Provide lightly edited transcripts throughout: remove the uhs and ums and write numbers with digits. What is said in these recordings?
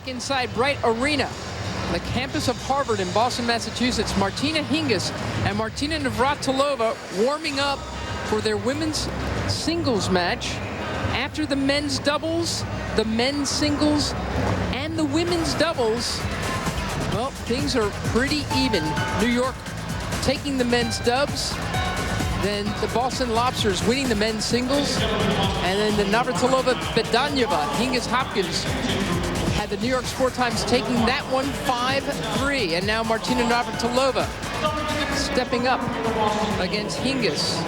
back inside Bright Arena, the campus of Harvard in Boston, Massachusetts. Martina Hingis and Martina Navratilova warming up for their women's singles match. After the men's doubles, the men's singles, and the women's doubles, well, things are pretty even. New York taking the men's dubs, then the Boston Lobsters winning the men's singles, and then the Navratilova-Bedanyeva, Hingis-Hopkins had the New York Sport Times taking that one 5-3, and now Martina Navratilova stepping up against Hingis.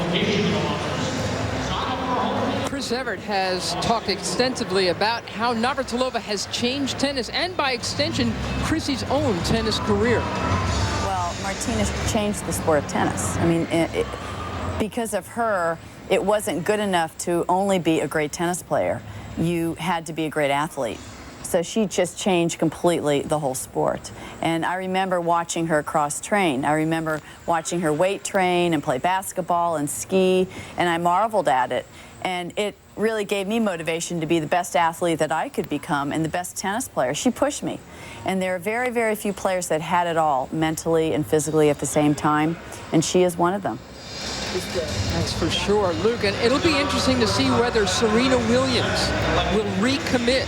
Chris Evert has talked extensively about how Navratilova has changed tennis, and by extension, Chrissy's own tennis career. Well, Martina's changed the sport of tennis. I mean, because of her, it wasn't good enough to only be a great tennis player. You had to be a great athlete. So she just changed completely the whole sport. And I remember watching her cross-train. I remember watching her weight train and play basketball and ski, and I marveled at it. And it really gave me motivation to be the best athlete that I could become and the best tennis player. She pushed me. And there are very, very few players that had it all, mentally and physically at the same time, and she is one of them. That's for sure, Luke. And it'll be interesting to see whether Serena Williams will recommit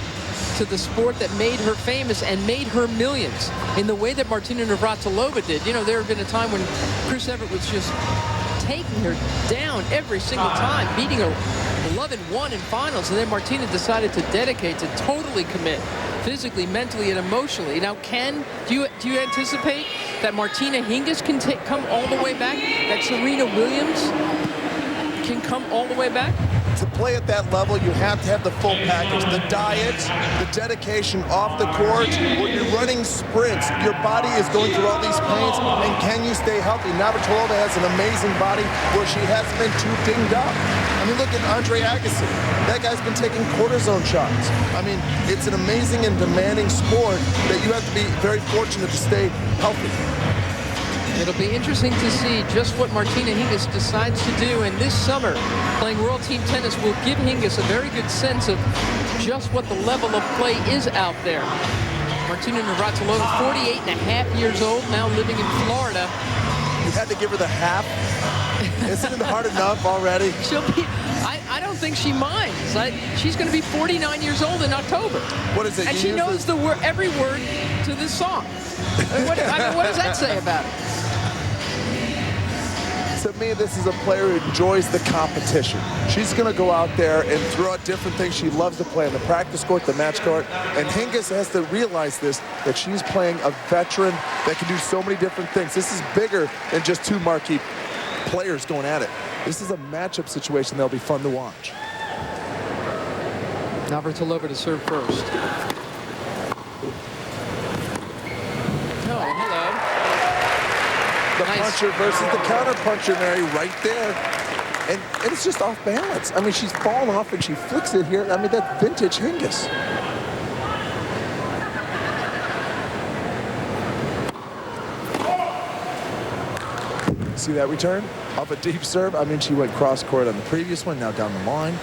to the sport that made her famous and made her millions in the way that Martina Navratilova did. You know, there had been a time when Chris Evert was just taking her down every single time, beating her 11-1 in finals, and then Martina decided to dedicate, to totally commit, physically, mentally, and emotionally. Now, do you anticipate that Martina Hingis can come all the way back? That Serena Williams can come all the way back? To play at that level, you have to have the full package. The diet, the dedication off the court, when you're running sprints, your body is going through all these pains, and can you stay healthy? Navratilova has an amazing body where she hasn't been too dinged up. I mean, look at Andre Agassi. That guy's been taking cortisone shots. I mean, it's an amazing and demanding sport that you have to be very fortunate to stay healthy. It'll be interesting to see just what Martina Hingis decides to do. And this summer, playing World Team Tennis will give Hingis a very good sense of just what the level of play is out there. Martina Navratilova, 48 and a half years old, now living in Florida. You had to give her the half. Isn't it hard enough already? She'll be, I don't think she minds. She's going to be 49 years old in October. What is it? And she knows every word to this song. What does that say about it? To me, this is a player who enjoys the competition. She's going to go out there and throw out different things. She loves to play on the practice court, the match court, and Hingis has to realize this, that she's playing a veteran that can do so many different things. This is bigger than just two marquee players going at it. This is a matchup situation that'll be fun to watch. Navratilova to serve first. The puncher versus the counter puncher, Mary, right there. And it's just off balance. I mean, she's falling off and she flicks it here. I mean, that's vintage Hingis. See that return? Off a deep serve. I mean, she went cross court on the previous one, now down the line.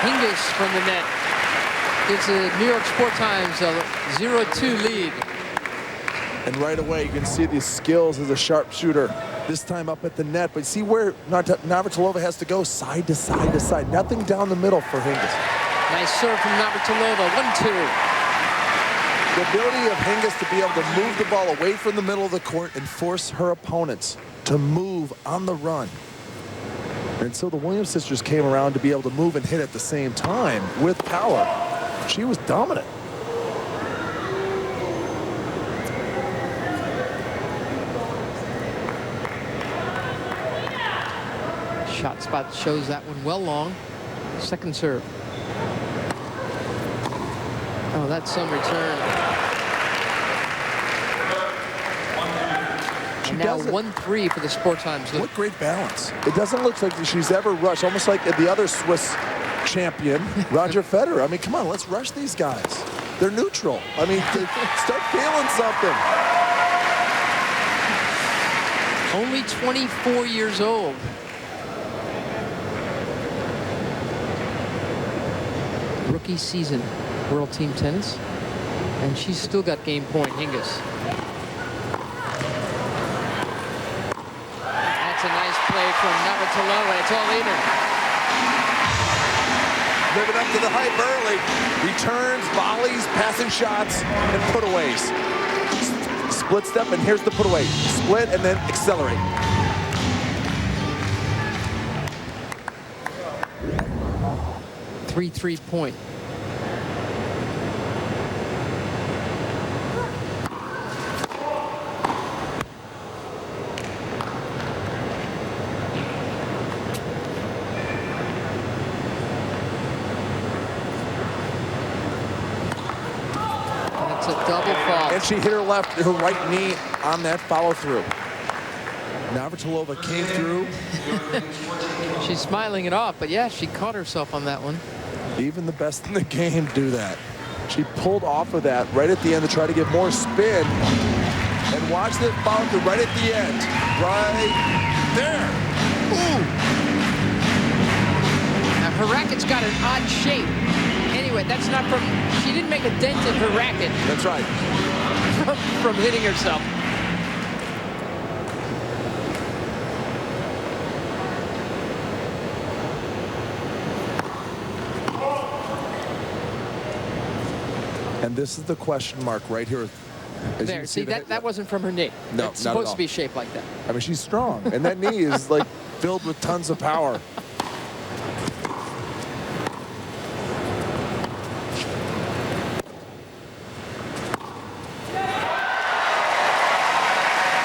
Hingis from the net gives the New York Sport Times a 0-2 lead. And right away, you can see the skills as a sharpshooter. This time up at the net, but see where Navratilova has to go side to side to side. Nothing down the middle for Hingis. Nice serve from Navratilova, 1-2. The ability of Hingis to be able to move the ball away from the middle of the court and force her opponents to move on the run. And so the Williams sisters came around to be able to move and hit at the same time with power. She was dominant. Shot spot shows that one well long. Second serve. Oh, that's some return. And now 1-3 for the Sport Times. What great balance. It doesn't look like she's ever rushed, almost like the other Swiss champion, Roger Federer. I mean, come on, let's rush these guys. they're neutral. I mean, start feeling something. Only 24 years old. Rookie season, World Team Tennis. And she's still got game point, Hingis. That's a nice play from Navratilova. It's all even. Living up to the hype early. Returns, volleys, passing shots, and putaways. Split step, and here's the putaway. Split, and then accelerate. Three point. That's a double fall. And she hit her right knee on that follow through. Navratilova came through. She's smiling it off, but yeah, she caught herself on that one. Even the best in the game do that. She pulled off of that right at the end to try to get more spin. And watch that follow through right at the end. Right there. Ooh. Now her racket's got an odd shape. Anyway, that's not from, she didn't make a dent in her racket. That's right. from hitting herself. And this is the question mark right here. There, see, that wasn't from her knee. No, it's supposed to be shaped like that. I mean, she's strong, and that knee is like filled with tons of power.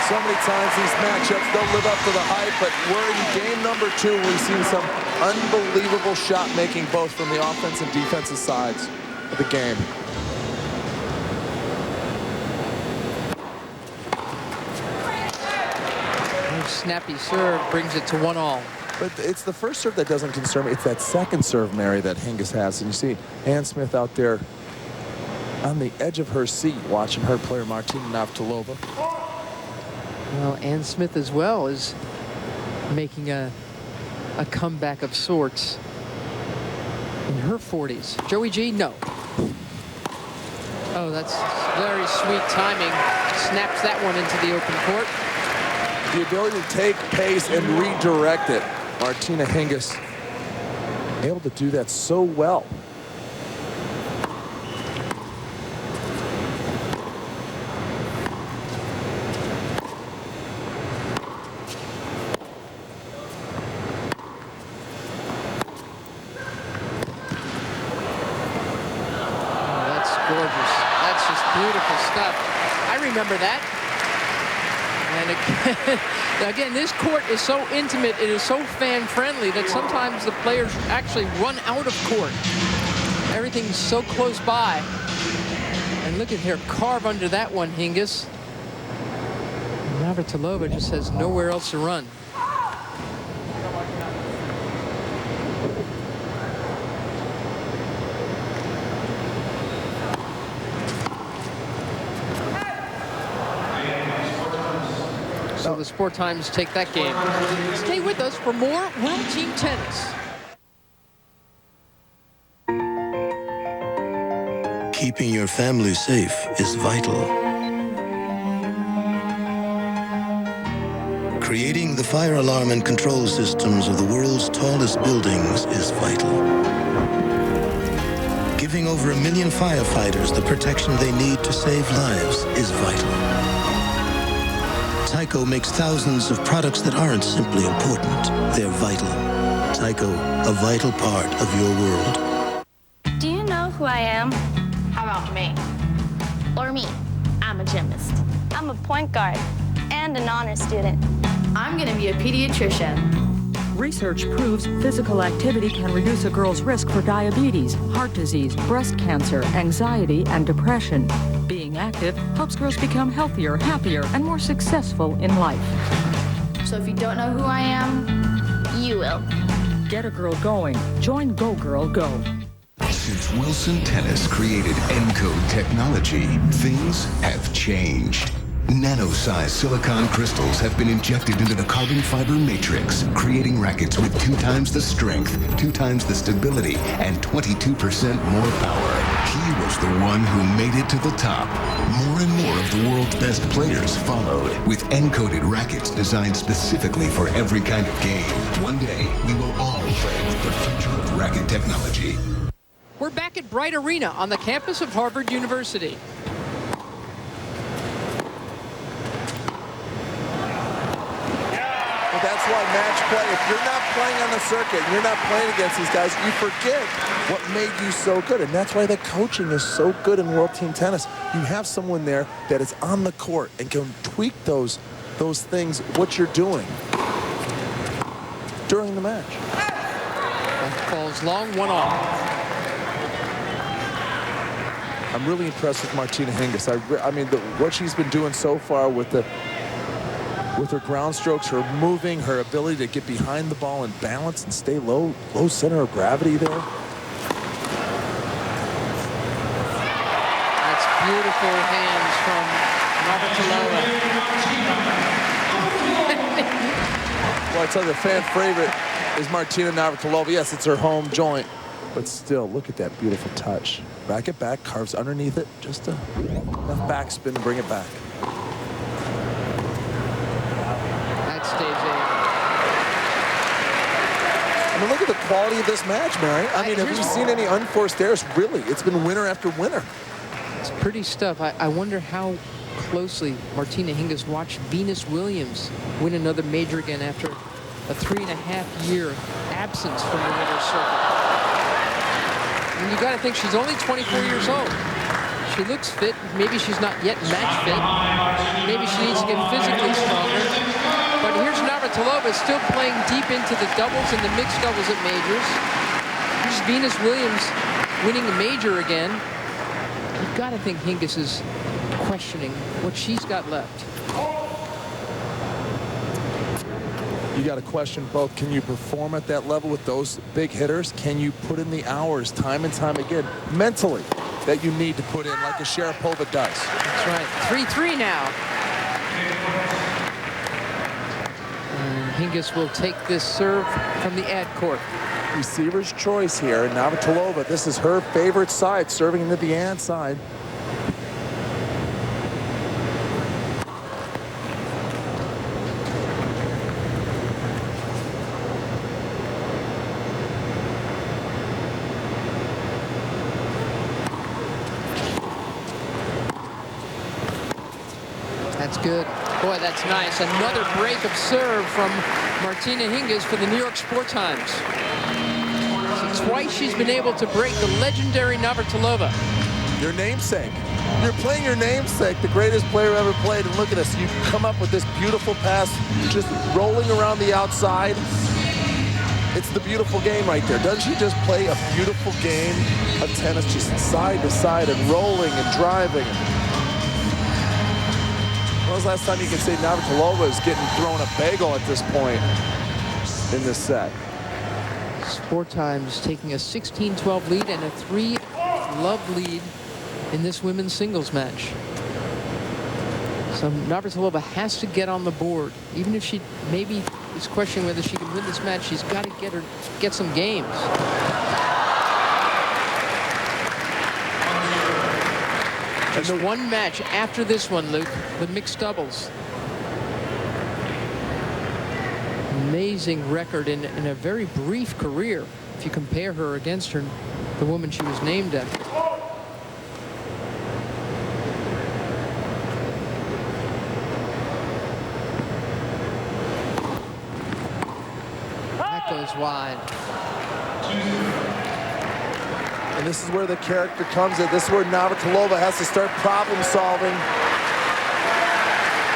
So many times these matchups don't live up to the hype, but we're in game number 2. We've seen some unbelievable shot making both from the offense and defensive sides of the game. Snappy serve brings it to 1-all. But it's the first serve that doesn't concern me. It's that second serve, Mary, that Hingis has. And you see Ann Smith out there on the edge of her seat watching her player Martina Navratilova. Well, Ann Smith as well is making a comeback of sorts in her 40s. Joey G, no. Oh, that's very sweet timing. Snaps that one into the open court. The ability to take pace and redirect it. Martina Hingis able to do that so well. Oh, that's gorgeous. That's just beautiful stuff. I remember that. And again, this court is so intimate, it is so fan-friendly that sometimes the players actually run out of court. Everything's so close by. And look at her carve under that one, Hingis. Navratilova just has nowhere else to run. So the Sport Times take that game. Stay with us for more World Team Tennis. Keeping your family safe is vital. Creating the fire alarm and control systems of the world's tallest buildings is vital. Giving over 1 million firefighters the protection they need to save lives is vital. Tyco makes thousands of products that aren't simply important, they're vital. Tyco, a vital part of your world. Do you know who I am? How about me? Or me. I'm a gymnast. I'm a point guard and an honor student. I'm gonna be a pediatrician. Research proves physical activity can reduce a girl's risk for diabetes, heart disease, breast cancer, anxiety, and depression. Being active helps girls become healthier, happier, and more successful in life. So if you don't know who I am, You will. Get a girl going. Join Go Girl Go. Since Wilson Tennis created Encode technology, things have changed. Nano-sized silicon crystals have been injected into the carbon fiber matrix, creating rackets with 2 times the strength, 2 times the stability, and 22% more power. He was the one who made it to the top. More and more of the world's best players followed, with encoded rackets designed specifically for every kind of game. One day, we will all play with the future of racket technology. We're back at Bright Arena on the campus of Harvard University. That's why match play, if you're not playing on the circuit, you're not playing against these guys, you forget what made you so good. And that's why the coaching is so good in World Team Tennis. You have someone there that is on the court and can tweak those things, what you're doing during the match. That falls long, 1 off. I'm really impressed with Martina Hingis. I mean, what she's been doing so far with her ground strokes, her moving, her ability to get behind the ball and balance and stay low center of gravity there. That's beautiful hands from Navratilova. Well, I tell you, the fan favorite is Martina Navratilova. Yes, it's her home joint, but still, look at that beautiful touch. Racket back, carves underneath it, just enough backspin to bring it back. Stays in. I mean, look at the quality of this match, Mary. I mean, have you seen any unforced errors? Really, it's been winner after winner. It's pretty stuff. I wonder how closely Martina Hingis watched Venus Williams win another major again after a 3.5-year absence from the winner's circuit. I mean, you got to think she's only 24 years old. She looks fit. Maybe she's not yet match fit. Maybe she needs to get physically stronger. But here's Navratilova still playing deep into the doubles and the mixed doubles at majors. Here's Venus Williams winning a major again. You've got to think Hingis is questioning what she's got left. You got to question both. Can you perform at that level with those big hitters? Can you put in the hours time and time again mentally that you need to put in like a Sharapova does? That's right. 3-3 now. Hingis will take this serve from the ad court. Receiver's choice here. Navratilova, this is her favorite side, serving into the ad side. That's good. Boy, that's nice. Another break of serve from Martina Hingis for the New York Sport Times. So twice she's been able to break the legendary Navratilova. Your namesake. You're playing your namesake, the greatest player ever played. And look at this. You come up with this beautiful pass, just rolling around the outside. It's the beautiful game right there. Doesn't she just play a beautiful game of tennis, just side to side and rolling and driving? When was the last time you can say Navratilova is getting thrown a bagel at this point in this set? Sport Times taking a 16-12 lead and a 3-love lead in this women's singles match. So Navratilova has to get on the board. Even if she maybe is questioning whether she can win this match, she's got to get some games. Just one match after this one, Luke, the mixed doubles. Amazing record in a very brief career, if you compare her against the woman she was named after. That goes wide. And this is where the character comes in. This is where Navratilova has to start problem solving.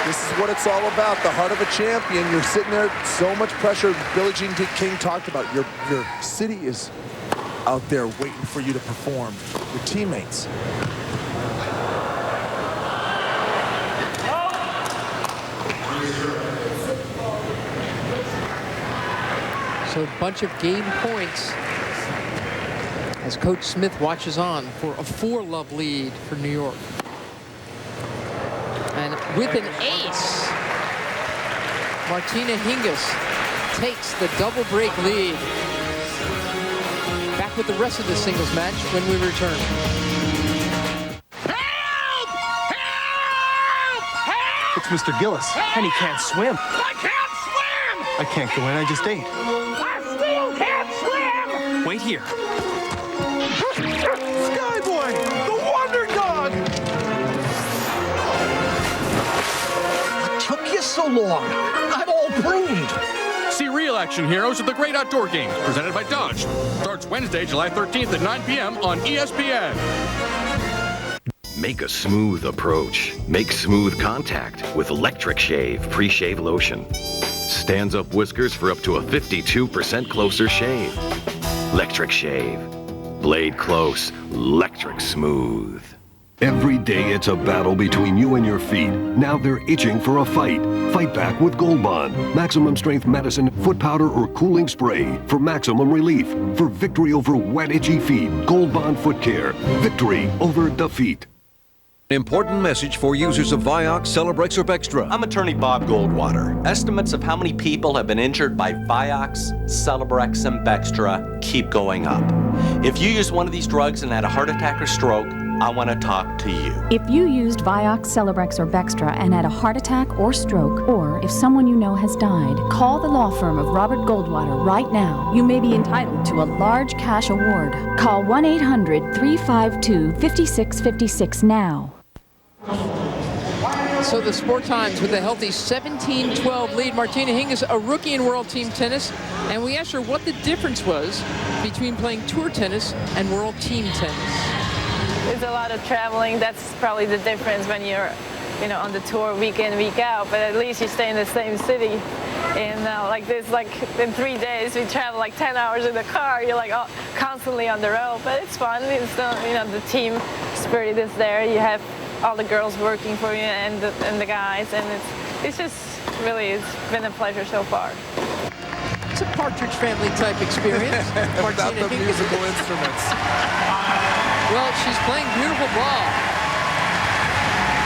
This is what it's all about, the heart of a champion. You're sitting there, so much pressure. Billie Jean King talked about your city is out there waiting for you to perform. Your teammates. So a bunch of game points as Coach Smith watches on for a 4-love lead for New York. And with an ace, Martina Hingis takes the double break lead. Back with the rest of the singles match when we return. Help! Help! Help! It's Mr. Gillis, and he can't swim. I can't swim! I can't go in, I just ate. I still can't swim! Wait here. Skyboy! The Wonder Dog! What took you so long? I'm all pruned. See real action heroes at the Great Outdoor Games, presented by Dodge. Starts Wednesday, July 13th at 9 p.m. on ESPN. Make a smooth approach. Make smooth contact with Electric Shave Pre-Shave Lotion. Stands up whiskers for up to a 52% closer shave. Electric Shave. Blade close, electric smooth. Every day it's a battle between you and your feet. Now they're itching for a fight. Fight back with Gold Bond. Maximum strength medicine, foot powder, or cooling spray for maximum relief. For victory over wet, itchy feet. Gold Bond Foot Care. Victory over defeat. Important message for users of Vioxx, Celebrex, or Bextra. I'm attorney Bob Goldwater. Estimates of how many people have been injured by Vioxx, Celebrex, and Bextra keep going up. If you use one of these drugs and had a heart attack or stroke, I want to talk to you. If you used Vioxx, Celebrex, or Bextra and had a heart attack or stroke, or if someone you know has died, call the law firm of Robert Goldwater right now. You may be entitled to a large cash award. Call 1-800-352-5656 now. So the Sport Times with a healthy 17-12 lead. Martina Hingis, a rookie in World Team Tennis, and we asked her what the difference was between playing tour tennis and World Team Tennis. It's a lot of traveling. That's probably the difference when you're, on the tour week in, week out. But at least you stay in the same city. And like this, like in 3 days, we travel like 10 hours in the car. You're like constantly on the road, but it's fun. It's still, the team spirit is there. You have all the girls working for you and the guys, and it's just really, it's been a pleasure so far. It's a Partridge Family type experience. Without the musical instruments. Well, she's playing beautiful ball.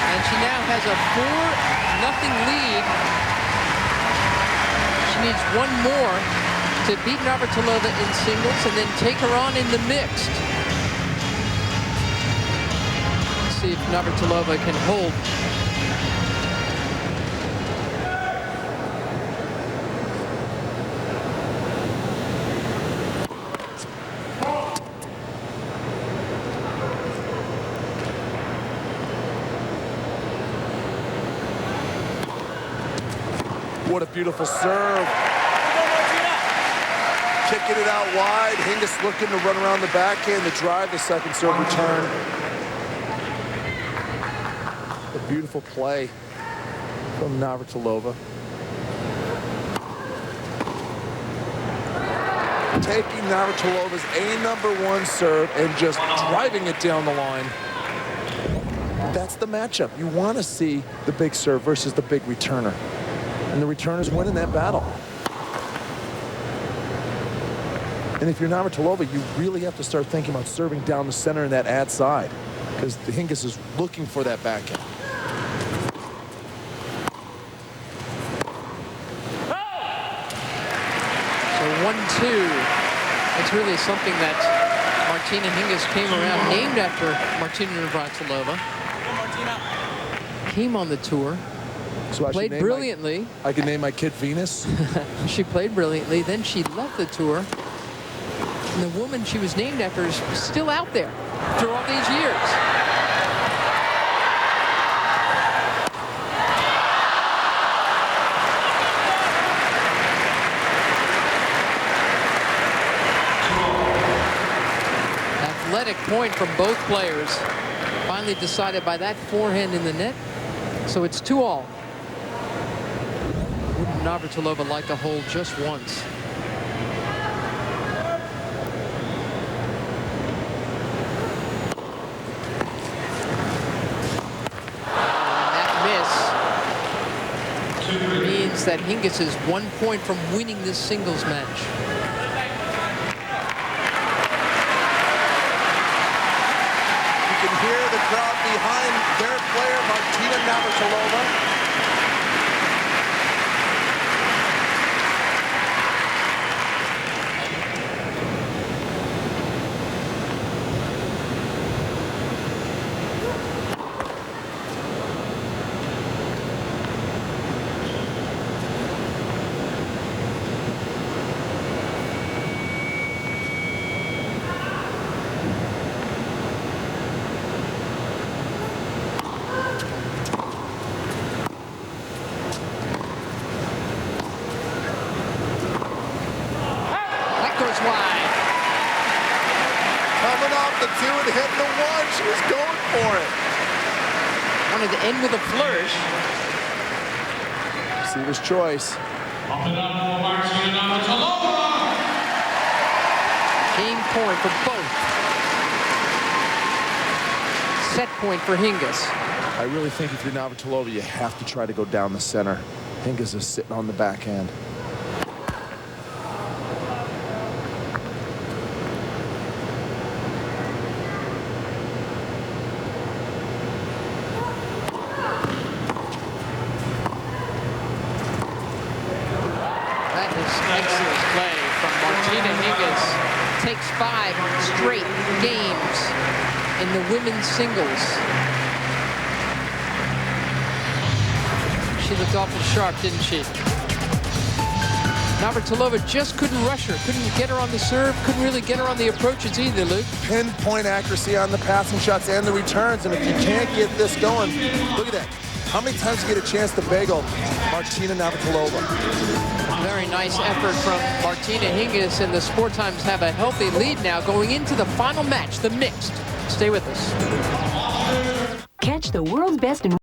And she now has a 4-0 lead. She needs one more to beat Navratilova in singles and then take her on in the mixed. Let's see if Navratilova can hold. What a beautiful serve. Kicking it out wide. Hingis looking to run around the backhand to drive the second serve return. A beautiful play from Navratilova. Taking Navratilova's #1 serve and just driving it down the line. That's the matchup. You want to see the big serve versus the big returner. And the returners winning that battle. And if you're Navratilova, you really have to start thinking about serving down the center and that ad side, because the Hingis is looking for that backhand. So 1-2. It's really something that Martina Hingis came around, named after Martina Navratilova. Came on the tour. So played brilliantly. I could name my kid Venus. She played brilliantly. Then she left the tour. And the woman she was named after is still out there through all these years. Athletic point from both players. Finally decided by that forehand in the net. So it's 2-all. Wouldn't Navratilova like to hold just once? And that miss means that Hingis is 1 point from winning this singles match. crowd behind their player, Martina Navratilova. Goes wide. Coming off the 2 and hitting the 1. She was going for it. Wanted to end with a flourish. Receiver's choice. Game point for both. Set point for Hingis. I really think if you're Navratilova, you have to try to go down the center. Hingis is sitting on the backhand. Excellent play from Martina Hingis. Takes 5 straight games in the women's singles. She looked awful sharp, didn't she? Navratilova just couldn't rush her, couldn't get her on the serve, couldn't really get her on the approaches either, Luke. Pinpoint accuracy on the passing shots and the returns, and if you can't get this going, look at that. How many times do you get a chance to bagel Martina Navratilova? Very nice effort from Martina Hingis, and the Sport Times have a healthy lead now going into the final match, the mixed. Stay with us. Catch the world's best in